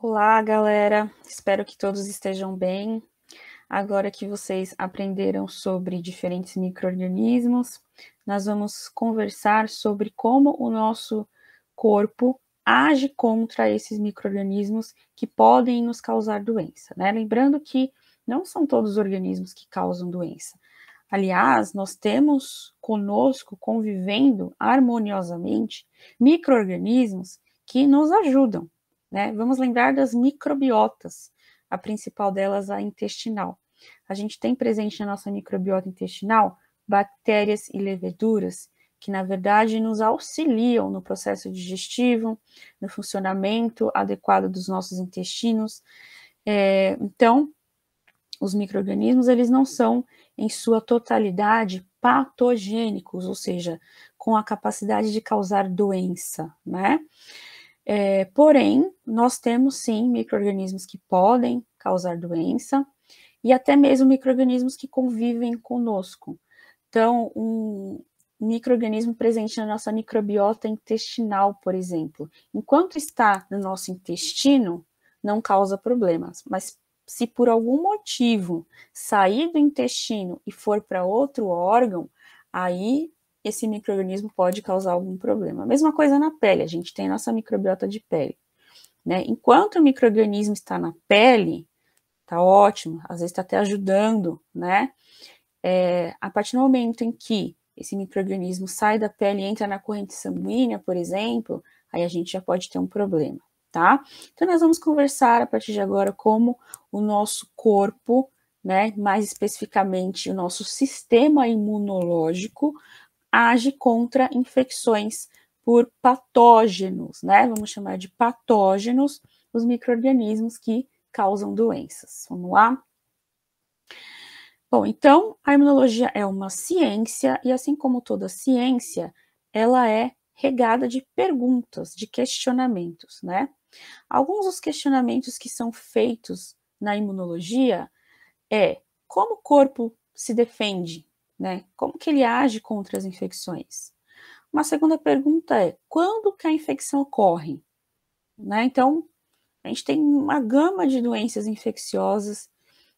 Olá, galera. Espero que todos estejam bem. Agora que vocês aprenderam sobre diferentes micro-organismos, nós vamos conversar sobre como o nosso corpo age contra esses micro-organismos que podem nos causar doença, né? Lembrando que não são todos os organismos que causam doença. Aliás, nós temos conosco, convivendo harmoniosamente, micro-organismos que nos ajudam, né? Vamos lembrar das microbiotas, a principal delas, a intestinal. A gente tem presente na nossa microbiota intestinal bactérias e leveduras que, na verdade, nos auxiliam no processo digestivo, no funcionamento adequado dos nossos intestinos. Então, os micro-organismos, eles não são, em sua totalidade, patogênicos, ou seja, com a capacidade de causar doença, né? Porém, nós temos sim micro-organismos que podem causar doença e até mesmo micro-organismos que convivem conosco. Então, um micro-organismo presente na nossa microbiota intestinal, por exemplo, enquanto está no nosso intestino, não causa problemas, mas se por algum motivo sair do intestino e for para outro órgão, aí esse micro-organismo pode causar algum problema. A mesma coisa na pele, a gente tem a nossa microbiota de pele, né? Enquanto o micro-organismo está na pele, tá ótimo, às vezes está até ajudando, né? A partir do momento em que esse micro-organismo sai da pele e entra na corrente sanguínea, por exemplo, aí a gente já pode ter um problema, tá? Então, nós vamos conversar a partir de agora como o nosso corpo, né, mais especificamente o nosso sistema imunológico, age contra infecções por patógenos, né? Vamos chamar de patógenos os micro-organismos que causam doenças. Vamos lá? Bom, então, a imunologia é uma ciência e, assim como toda ciência, ela é regada de perguntas, de questionamentos, né? Alguns dos questionamentos que são feitos na imunologia é como o corpo se defende, né? Como que ele age contra as infecções? Uma segunda pergunta é quando que a infecção ocorre, né? Então, a gente tem uma gama de doenças infecciosas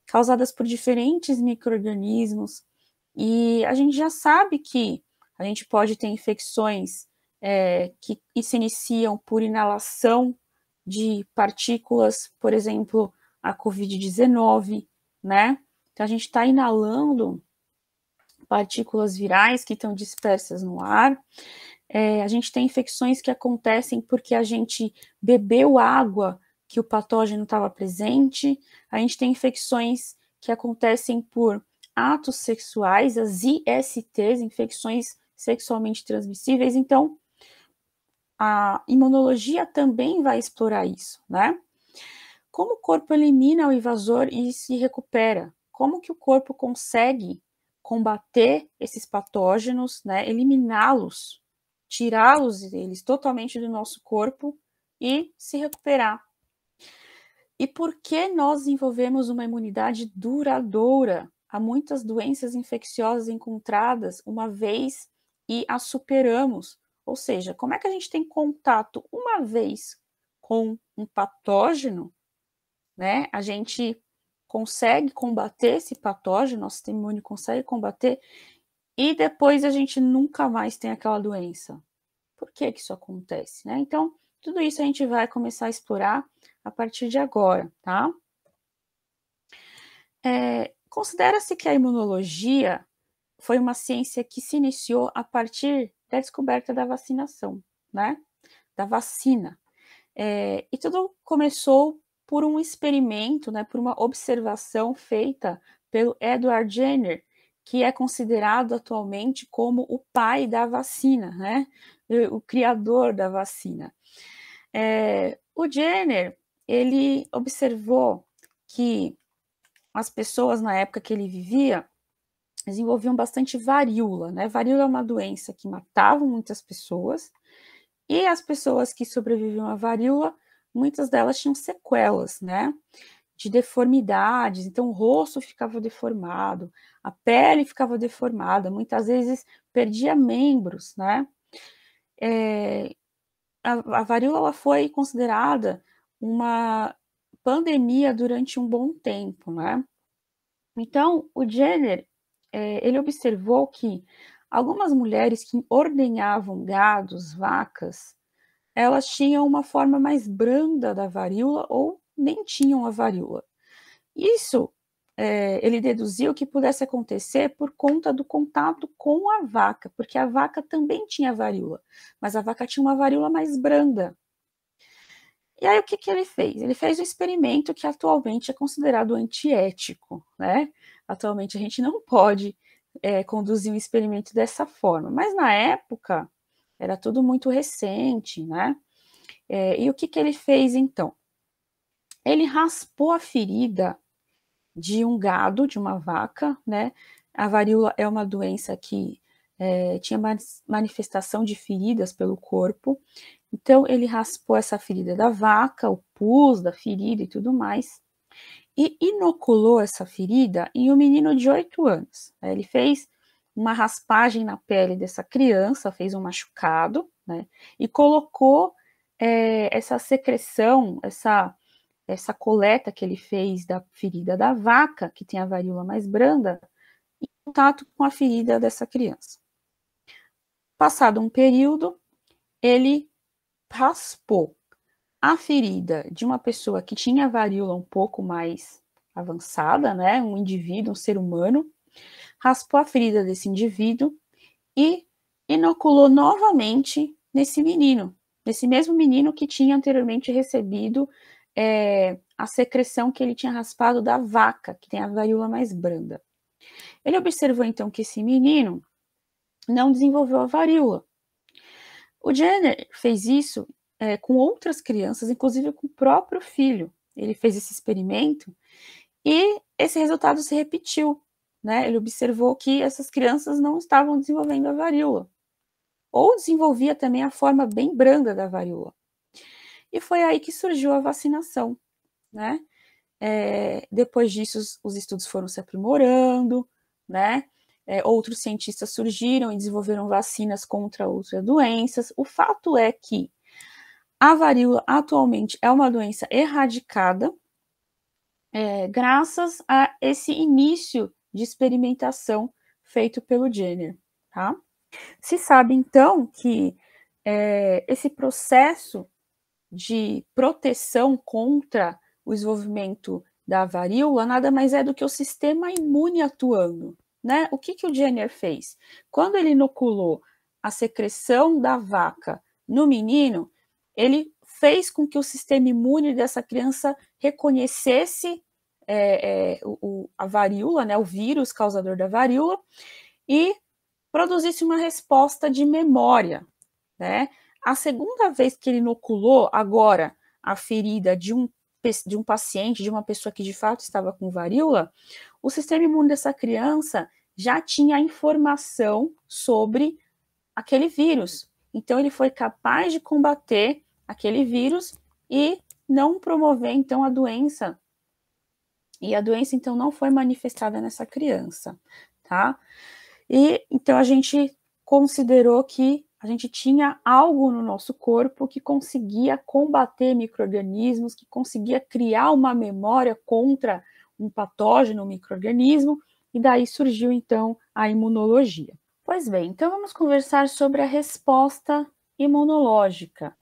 causadas por diferentes micro-organismos, e a gente já sabe que a gente pode ter infecções que se iniciam por inalação de partículas, por exemplo, a Covid-19, né? Então, a gente está inalando partículas virais que estão dispersas no ar. A gente tem infecções que acontecem porque a gente bebeu água que o patógeno estava presente. A gente tem infecções que acontecem por atos sexuais, as ISTs, infecções sexualmente transmissíveis. Então, a imunologia também vai explorar isso, né? Como o corpo elimina o invasor e se recupera? Como que o corpo consegue combater esses patógenos, né? Eliminá-los, tirá-los eles totalmente do nosso corpo e se recuperar? E por que nós desenvolvemos uma imunidade duradoura a muitas doenças infecciosas encontradas uma vez e as superamos? Ou seja, como é que a gente tem contato uma vez com um patógeno, né? A gente consegue combater esse patógeno, nosso sistema imune consegue combater, e depois a gente nunca mais tem aquela doença. Por que que isso acontece, né? Então, tudo isso a gente vai começar a explorar a partir de agora, tá? Considera-se que a imunologia foi uma ciência que se iniciou a partir da descoberta da vacinação, né? Da vacina. E tudo começou por um experimento, né, por uma observação feita pelo Edward Jenner, que é considerado atualmente como o pai da vacina, né? O criador da vacina. O Jenner, ele observou que as pessoas na época que ele vivia desenvolviam bastante varíola, né? Varíola é uma doença que matava muitas pessoas, e as pessoas que sobreviviam à varíola, muitas delas tinham sequelas, né? De deformidades, então o rosto ficava deformado, a pele ficava deformada, muitas vezes perdia membros, né? A varíola ela foi considerada uma pandemia durante um bom tempo, né? Então, o Jenner, ele observou que algumas mulheres que ordenhavam gados, vacas, elas tinham uma forma mais branda da varíola ou nem tinham a varíola. Isso, ele deduziu que pudesse acontecer por conta do contato com a vaca, porque a vaca também tinha varíola, mas a vaca tinha uma varíola mais branda. E aí o que ele fez? Ele fez um experimento que atualmente é considerado antiético, né? Atualmente a gente não pode conduzir um experimento dessa forma, mas na época era tudo muito recente, né? E o que ele fez então? Ele raspou a ferida de um gado, de uma vaca, né? A varíola é uma doença que tinha manifestação de feridas pelo corpo, então ele raspou essa ferida da vaca, o pus da ferida e tudo mais, e inoculou essa ferida em um menino de 8 anos. Ele fez uma raspagem na pele dessa criança, fez um machucado, né? E colocou essa secreção, essa coleta que ele fez da ferida da vaca, que tem a varíola mais branda, em contato com a ferida dessa criança. Passado um período, ele raspou a ferida de uma pessoa que tinha varíola um pouco mais avançada, né, um indivíduo, um ser humano, raspou a ferida desse indivíduo e inoculou novamente nesse mesmo menino que tinha anteriormente recebido a secreção que ele tinha raspado da vaca, que tem a varíola mais branda. Ele observou então que esse menino não desenvolveu a varíola. O Jenner fez isso com outras crianças, inclusive com o próprio filho. Ele fez esse experimento e esse resultado se repetiu, né? Ele observou que essas crianças não estavam desenvolvendo a varíola, ou desenvolvia também a forma bem branda da varíola. E foi aí que surgiu a vacinação, né? Depois disso, os estudos foram se aprimorando, né? Outros cientistas surgiram e desenvolveram vacinas contra outras doenças. O fato é que a varíola atualmente é uma doença erradicada, graças a esse início de experimentação feito pelo Jenner, tá? Se sabe, então, que esse processo de proteção contra o desenvolvimento da varíola nada mais é do que o sistema imune atuando, né? O que o Jenner fez? Quando ele inoculou a secreção da vaca no menino, ele fez com que o sistema imune dessa criança reconhecesse a varíola, né, o vírus causador da varíola, e produzisse uma resposta de memória, né? A segunda vez que ele inoculou agora a ferida de um paciente, de uma pessoa que de fato estava com varíola, o sistema imune dessa criança já tinha informação sobre aquele vírus. Então ele foi capaz de combater aquele vírus e não promover então a doença. E a doença então não foi manifestada nessa criança, tá? E então a gente considerou que a gente tinha algo no nosso corpo que conseguia combater micro-organismos, que conseguia criar uma memória contra um patógeno, um micro-organismo, e daí surgiu então a imunologia. Pois bem, então vamos conversar sobre a resposta imunológica.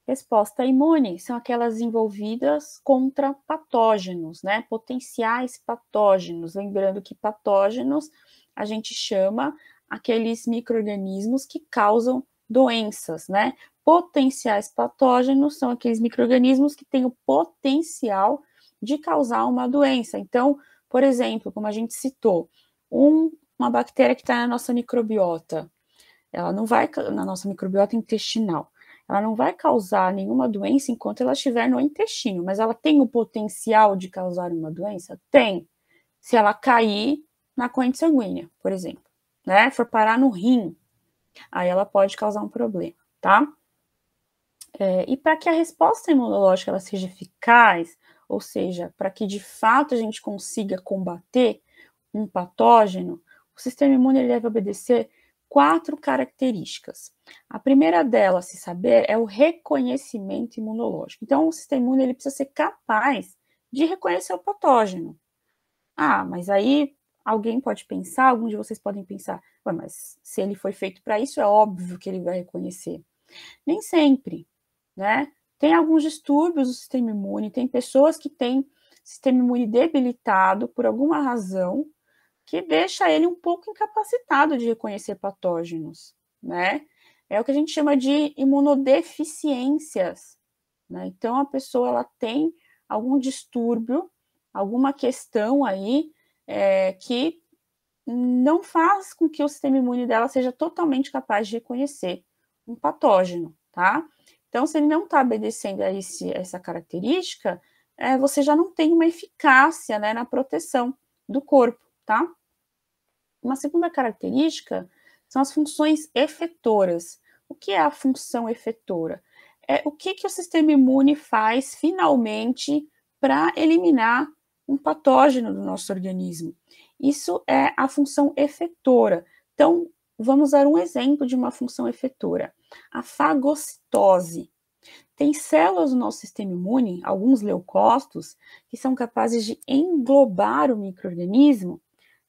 Resposta imune são aquelas envolvidas contra patógenos, né? Potenciais patógenos. Lembrando que patógenos a gente chama aqueles micro-organismos que causam doenças, né? Potenciais patógenos são aqueles micro-organismos que têm o potencial de causar uma doença. Então, por exemplo, como a gente citou, uma bactéria que está na nossa microbiota, ela não vai, na nossa microbiota intestinal, ela não vai causar nenhuma doença enquanto ela estiver no intestino, mas ela tem o potencial de causar uma doença? Tem. Se ela cair na corrente sanguínea, por exemplo, né? For parar no rim, aí ela pode causar um problema, tá? E para que a resposta imunológica ela seja eficaz, ou seja, para que de fato a gente consiga combater um patógeno, o sistema imune ele deve obedecer 4 características. A primeira delas, se saber, é o reconhecimento imunológico. Então, o sistema imune ele precisa ser capaz de reconhecer o patógeno. Ah, mas aí alguém pode pensar, alguns de vocês podem pensar, mas se ele foi feito para isso, é óbvio que ele vai reconhecer. Nem sempre, né? Tem alguns distúrbios do sistema imune, tem pessoas que têm sistema imune debilitado por alguma razão, que deixa ele um pouco incapacitado de reconhecer patógenos, né? É o que a gente chama de imunodeficiências, né? Então, a pessoa ela tem algum distúrbio, alguma questão aí que não faz com que o sistema imune dela seja totalmente capaz de reconhecer um patógeno, tá? Então, se ele não está obedecendo a essa característica, você já não tem uma eficácia, né, na proteção do corpo, tá? Uma segunda característica são as funções efetoras. O que é a função efetora? É o que o sistema imune faz finalmente para eliminar um patógeno do nosso organismo. Isso é a função efetora. Então, vamos dar um exemplo de uma função efetora. A fagocitose. Tem células do nosso sistema imune, alguns leucócitos, que são capazes de englobar o micro-organismo,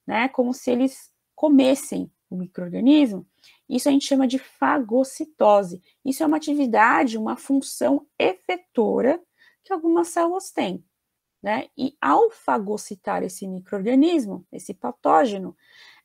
né, como se eles comessem o micro-organismo. Isso a gente chama de fagocitose. Isso é uma atividade, uma função efetora que algumas células têm, né? E ao fagocitar esse micro-organismo, esse patógeno,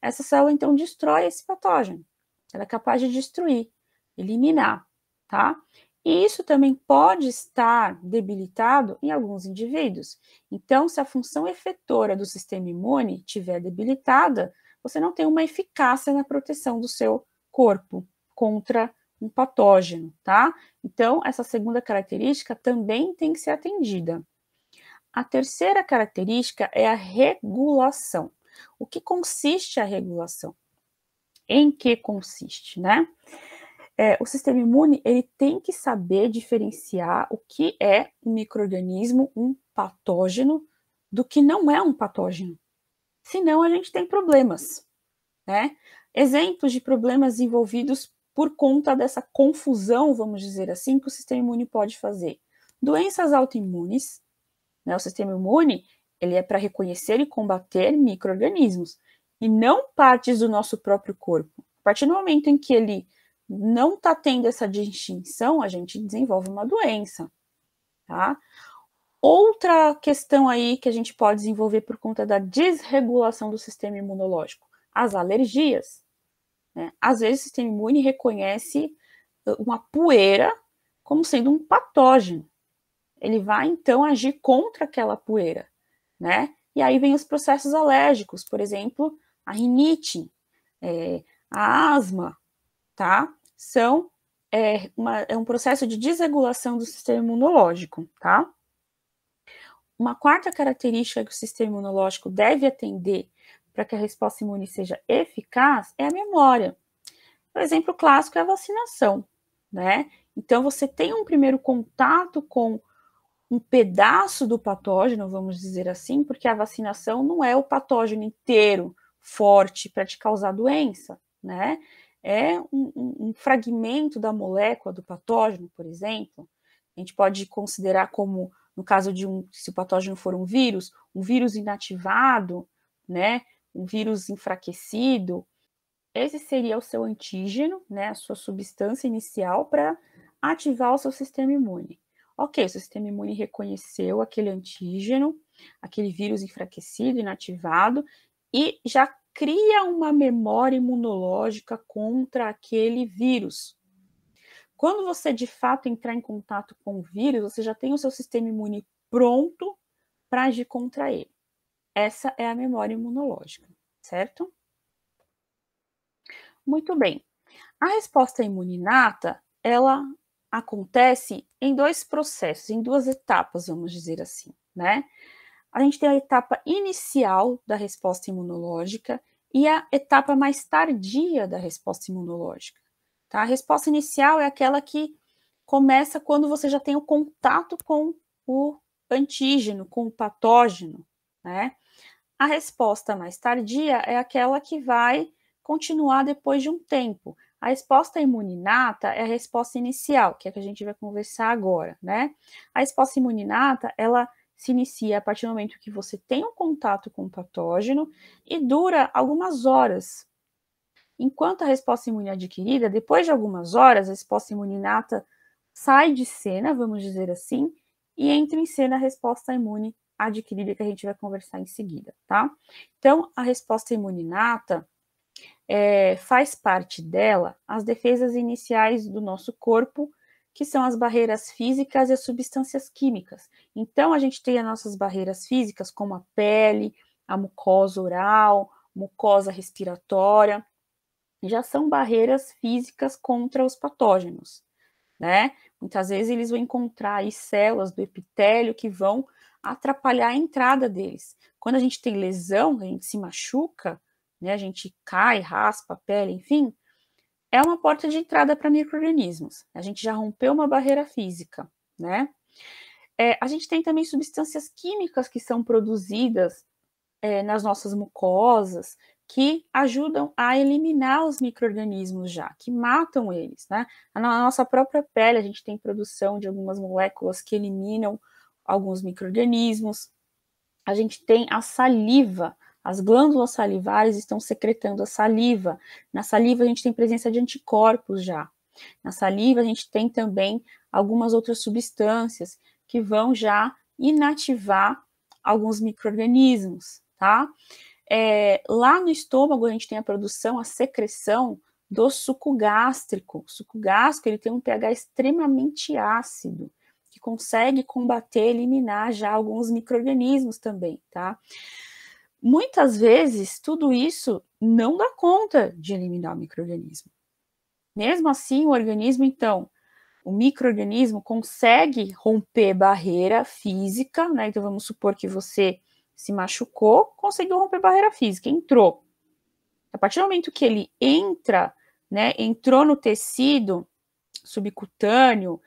essa célula então destrói esse patógeno. Ela é capaz de destruir, eliminar, tá? E isso também pode estar debilitado em alguns indivíduos. Então, se a função efetora do sistema imune estiver debilitada, você não tem uma eficácia na proteção do seu corpo contra um patógeno, tá? Então, essa segunda característica também tem que ser atendida. A terceira característica é a regulação. O que consiste a regulação? Em que consiste, né? O sistema imune ele tem que saber diferenciar o que é um micro-organismo, um patógeno, do que não é um patógeno. Senão a gente tem problemas, né? Exemplos de problemas envolvidos por conta dessa confusão, vamos dizer assim, que o sistema imune pode fazer. Doenças autoimunes, né? O sistema imune ele é para reconhecer e combater micro-organismos e não partes do nosso próprio corpo. A partir do momento em que ele não está tendo essa distinção, a gente desenvolve uma doença, tá? Outra questão aí que a gente pode desenvolver por conta da desregulação do sistema imunológico, as alergias, né? Às vezes o sistema imune reconhece uma poeira como sendo um patógeno. Ele vai então agir contra aquela poeira, né? E aí vem os processos alérgicos, por exemplo, a rinite, a asma, tá? É um processo de desregulação do sistema imunológico, tá? Uma quarta característica que o sistema imunológico deve atender para que a resposta imune seja eficaz é a memória. O exemplo clássico é a vacinação, né? Então, você tem um primeiro contato com um pedaço do patógeno, vamos dizer assim, porque a vacinação não é o patógeno inteiro forte para te causar doença, né? É um fragmento da molécula do patógeno, por exemplo. A gente pode considerar como, no caso de se o patógeno for um vírus inativado, né? Um vírus enfraquecido. Esse seria o seu antígeno, né? A sua substância inicial para ativar o seu sistema imune. Ok, o seu sistema imune reconheceu aquele antígeno, aquele vírus enfraquecido, inativado, e já cria uma memória imunológica contra aquele vírus. Quando você de fato entrar em contato com o vírus, você já tem o seu sistema imune pronto para agir contra ele. Essa é a memória imunológica, certo? Muito bem. A resposta imune inata, ela acontece em dois processos, em duas etapas, vamos dizer assim, né? A gente tem a etapa inicial da resposta imunológica e a etapa mais tardia da resposta imunológica, tá? A resposta inicial é aquela que começa quando você já tem o contato com o antígeno, com o patógeno, né? A resposta mais tardia é aquela que vai continuar depois de um tempo. A resposta imune inata é a resposta inicial, que é a que a gente vai conversar agora, né? A resposta imune inata, ela se inicia a partir do momento que você tem um contato com o patógeno e dura algumas horas. Enquanto a resposta imune adquirida, depois de algumas horas, a resposta imune inata sai de cena, vamos dizer assim, e entra em cena a resposta imune adquirida, que a gente vai conversar em seguida, tá? Então, a resposta imune inata faz parte dela as defesas iniciais do nosso corpo, que são as barreiras físicas e as substâncias químicas. Então, a gente tem as nossas barreiras físicas, como a pele, a mucosa oral, mucosa respiratória, já são barreiras físicas contra os patógenos, né? Muitas vezes eles vão encontrar aí células do epitélio que vão atrapalhar a entrada deles. Quando a gente tem lesão, a gente se machuca, né? A gente cai, raspa a pele, enfim, é uma porta de entrada para micro-organismos. A gente já rompeu uma barreira física, né? A gente tem também substâncias químicas que são produzidas nas nossas mucosas, que ajudam a eliminar os micro-organismos já, que matam eles, né? Na nossa própria pele, a gente tem produção de algumas moléculas que eliminam alguns micro-organismos. A gente tem a saliva, as glândulas salivares estão secretando a saliva. Na saliva, a gente tem presença de anticorpos já. Na saliva, a gente tem também algumas outras substâncias que vão já inativar alguns micro-organismos, tá? Lá no estômago, a gente tem a produção, a secreção do suco gástrico. O suco gástrico, ele tem um pH extremamente ácido, que consegue combater, eliminar já alguns micro-organismos também, tá? Muitas vezes, tudo isso não dá conta de eliminar o micro-organismo. Mesmo assim, o organismo, então, o micro-organismo consegue romper barreira física, né? Então, vamos supor que você se machucou, conseguiu romper barreira física, entrou. A partir do momento que ele entra, né, entrou no tecido subcutâneo,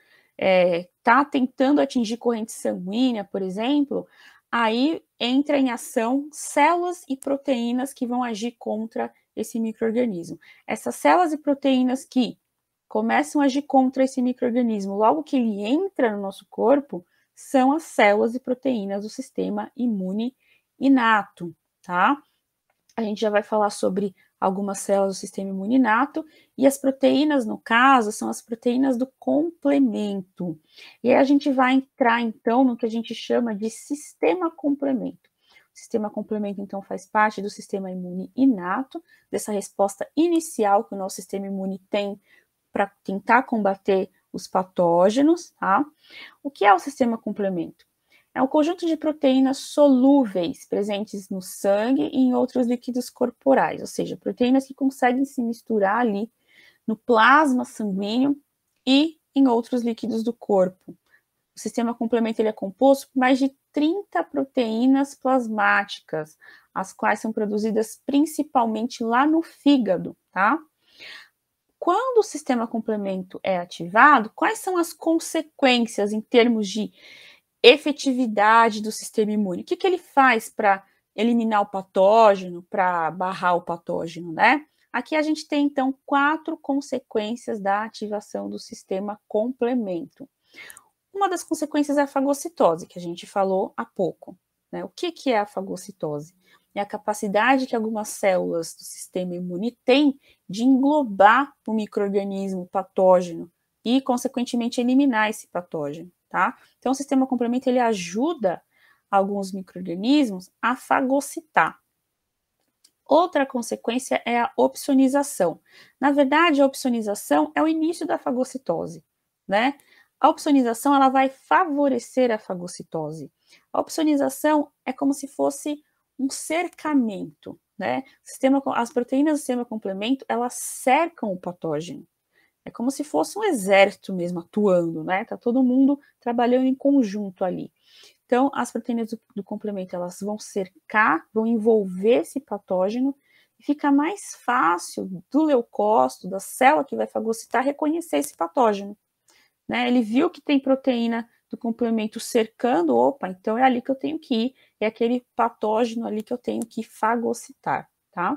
tá tentando atingir corrente sanguínea, por exemplo, aí entra em ação células e proteínas que vão agir contra esse micro-organismo. Essas células e proteínas que começam a agir contra esse micro-organismo logo que ele entra no nosso corpo são as células e proteínas do sistema imune inato, tá? A gente já vai falar sobre algumas células do sistema imune inato, e as proteínas, no caso, são as proteínas do complemento. E aí a gente vai entrar, então, no que a gente chama de sistema complemento. O sistema complemento, então, faz parte do sistema imune inato, dessa resposta inicial que o nosso sistema imune tem para tentar combater os patógenos, tá? O que é o sistema complemento? É um conjunto de proteínas solúveis presentes no sangue e em outros líquidos corporais, ou seja, proteínas que conseguem se misturar ali no plasma sanguíneo e em outros líquidos do corpo. O sistema complemento ele é composto por mais de 30 proteínas plasmáticas, as quais são produzidas principalmente lá no fígado, tá? Quando o sistema complemento é ativado, quais são as consequências em termos de efetividade do sistema imune? O que, que ele faz para eliminar o patógeno, para barrar o patógeno, né? Aqui a gente tem, então, 4 consequências da ativação do sistema complemento. Uma das consequências é a fagocitose, que a gente falou há pouco, né? O que, que é a fagocitose? É a capacidade que algumas células do sistema imune têm de englobar o micro-organismo patógeno e, consequentemente, eliminar esse patógeno, tá? Então, o sistema complemento, ele ajuda alguns micro-organismos a fagocitar. Outra consequência é a opsonização. Na verdade, a opsonização é o início da fagocitose, né? A opsonização, ela vai favorecer a fagocitose. A opsonização é como se fosse um cercamento, né? As proteínas do sistema complemento, elas cercam o patógeno. É como se fosse um exército mesmo atuando, né? Tá todo mundo trabalhando em conjunto ali. Então, as proteínas do complemento, elas vão cercar, vão envolver esse patógeno e fica mais fácil do leucócito, da célula que vai fagocitar, reconhecer esse patógeno, né? Ele viu que tem proteína do complemento cercando, opa, então é ali que eu tenho que ir, é aquele patógeno ali que eu tenho que fagocitar, tá?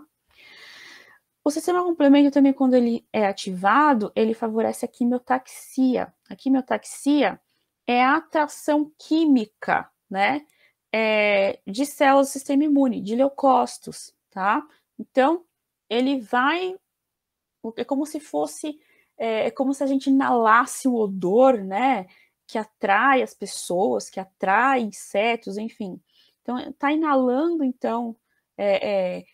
O sistema complemento também, quando ele é ativado, ele favorece a quimiotaxia. A quimiotaxia é a atração química, né, de células do sistema imune, de leucócitos, tá? Então, ele vai, é como se fosse, é como se a gente inalasse um odor, né, que atrai as pessoas, que atrai insetos, enfim. Então, tá inalando, então, é,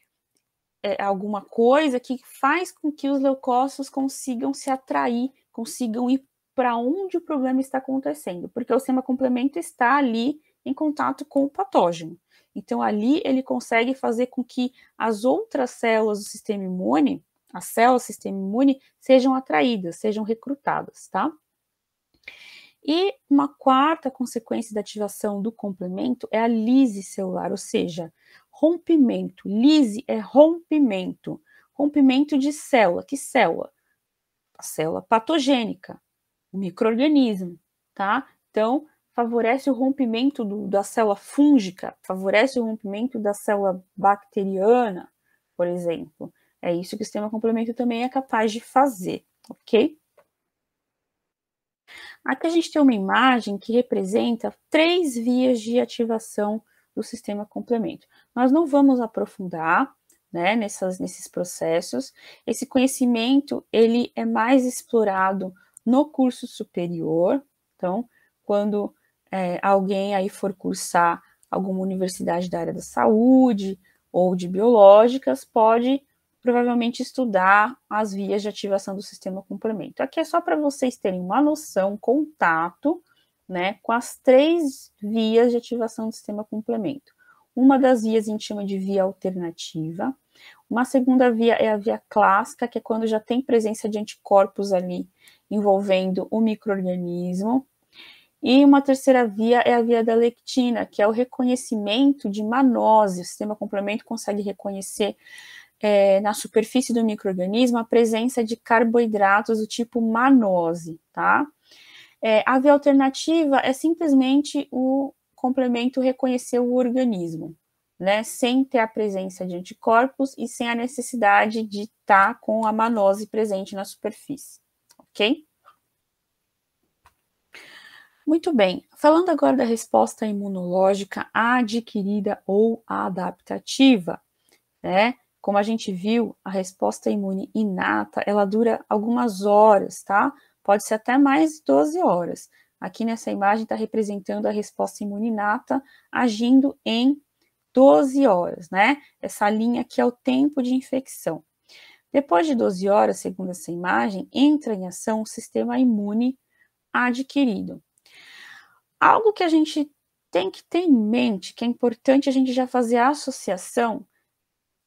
alguma coisa que faz com que os leucócitos consigam se atrair, consigam ir para onde o problema está acontecendo, porque o sistema complemento está ali em contato com o patógeno. Então, ali ele consegue fazer com que as outras células do sistema imune, as células do sistema imune, sejam atraídas, sejam recrutadas, tá? E uma quarta consequência da ativação do complemento é a lise celular, ou seja, rompimento. Lise é rompimento. Rompimento de célula. Que célula? A célula patogênica, o micro-organismo, tá? Então, favorece o rompimento da célula fúngica, favorece o rompimento da célula bacteriana, por exemplo. É isso que o sistema complemento também é capaz de fazer, ok? Aqui a gente tem uma imagem que representa 3 vias de ativação do sistema complemento. Nós não vamos aprofundar, né, nesses processos. Esse conhecimento, ele é mais explorado no curso superior. Então, quando alguém aí for cursar alguma universidade da área da saúde ou de biológicas, pode provavelmente estudar as vias de ativação do sistema complemento. Aqui é só para vocês terem uma noção, contato, né, com as 3 vias de ativação do sistema complemento. Uma das vias a gente chama de via alternativa. Uma segunda via é a via clássica, que é quando já tem presença de anticorpos ali envolvendo o micro-organismo. E uma terceira via é a via da lectina, que é o reconhecimento de manose. O sistema complemento consegue reconhecer na superfície do micro-organismo a presença de carboidratos do tipo manose, tá? A via alternativa é simplesmente o complemento reconhecer o organismo, né? Sem ter a presença de anticorpos e sem a necessidade de estar com a manose presente na superfície, ok? Muito bem, falando agora da resposta imunológica adquirida ou adaptativa, né? Como a gente viu, a resposta imune inata, ela dura algumas horas, tá? Pode ser até mais de 12 horas. Aqui nessa imagem está representando a resposta imune inata agindo em 12 horas, né? Essa linha aqui é o tempo de infecção. Depois de 12 horas, segundo essa imagem, entra em ação o sistema imune adquirido. Algo que a gente tem que ter em mente, que é importante a gente já fazer a associação,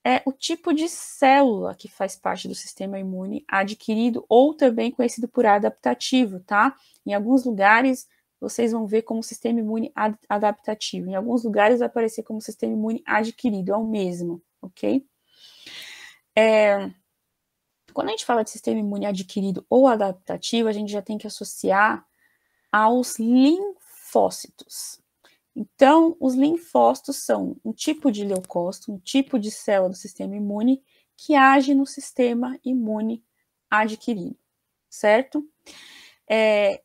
é o tipo de célula que faz parte do sistema imune adquirido ou também conhecido por adaptativo, tá? Em alguns lugares vocês vão ver como sistema imune adaptativo, em alguns lugares vai aparecer como sistema imune adquirido, é o mesmo, ok? Quando a gente fala de sistema imune adquirido ou adaptativo, a gente já tem que associar aos linfócitos. Então, os linfócitos são um tipo de leucócito, um tipo de célula do sistema imune que age no sistema imune adquirido, certo?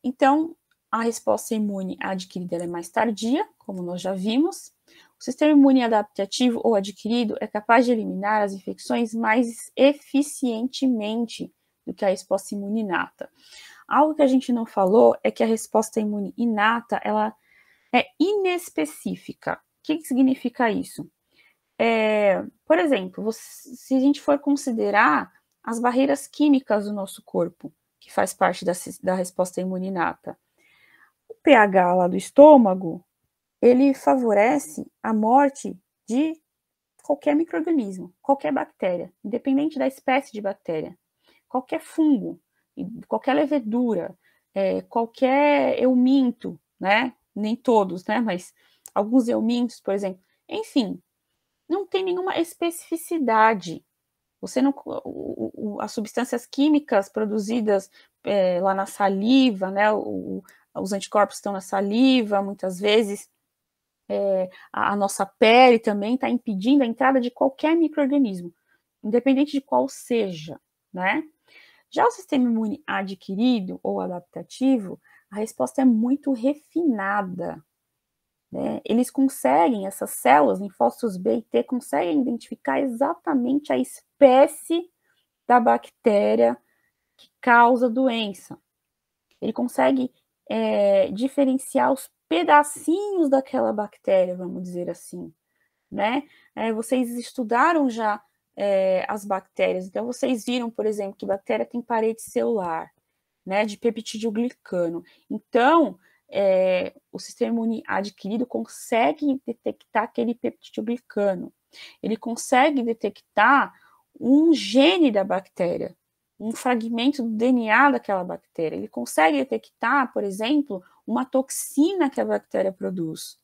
Então, a resposta imune adquirida é mais tardia, como nós já vimos. O sistema imune adaptativo ou adquirido é capaz de eliminar as infecções mais eficientemente do que a resposta imune inata. Algo que a gente não falou é que a resposta imune inata, ela é inespecífica. O que significa isso? Por exemplo, se a gente for considerar as barreiras químicas do nosso corpo, que faz parte da resposta imune inata, o pH lá do estômago, ele favorece a morte de qualquer micro-organismo, qualquer bactéria, independente da espécie de bactéria, qualquer fungo, qualquer levedura, qualquer euminto, né? Nem todos, né? Mas alguns eumintos, por exemplo. Enfim, não tem nenhuma especificidade. Você não, as substâncias químicas produzidas lá na saliva, né? Os anticorpos estão na saliva, muitas vezes. A nossa pele também está impedindo a entrada de qualquer micro-organismo. independente de qual seja, né? Já o sistema imune adquirido ou adaptativo, a resposta é muito refinada, né? Eles conseguem, essas células, linfócitos B e T, conseguem identificar exatamente a espécie da bactéria que causa a doença. Ele consegue diferenciar os pedacinhos daquela bactéria, vamos dizer assim, né? Vocês estudaram já as bactérias, então vocês viram, por exemplo, que bactéria tem parede celular, né, de peptidoglicano. Então, o sistema imune adquirido consegue detectar aquele peptidoglicano. Ele consegue detectar um gene da bactéria, um fragmento do DNA daquela bactéria. Ele consegue detectar, por exemplo, uma toxina que a bactéria produz.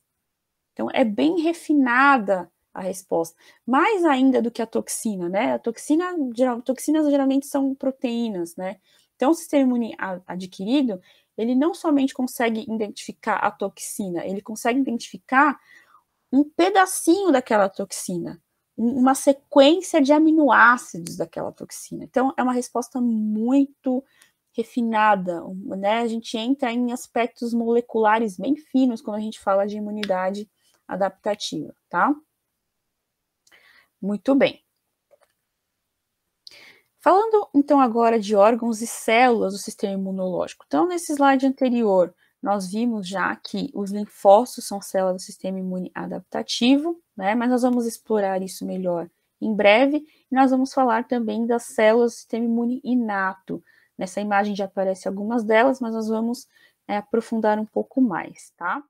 Então, é bem refinada a resposta. Mais ainda do que a toxina, né? Toxinas geralmente são proteínas, né? Então, o sistema imune adquirido, ele não somente consegue identificar a toxina, ele consegue identificar um pedacinho daquela toxina, uma sequência de aminoácidos daquela toxina. Então, é uma resposta muito refinada, né? A gente entra em aspectos moleculares bem finos quando a gente fala de imunidade adaptativa, tá? Muito bem. Falando então agora de órgãos e células do sistema imunológico. Então, nesse slide anterior, nós vimos já que os linfócitos são células do sistema imune adaptativo, né? Mas nós vamos explorar isso melhor em breve. E nós vamos falar também das células do sistema imune inato. Nessa imagem já aparecem algumas delas, mas nós vamos aprofundar um pouco mais, tá?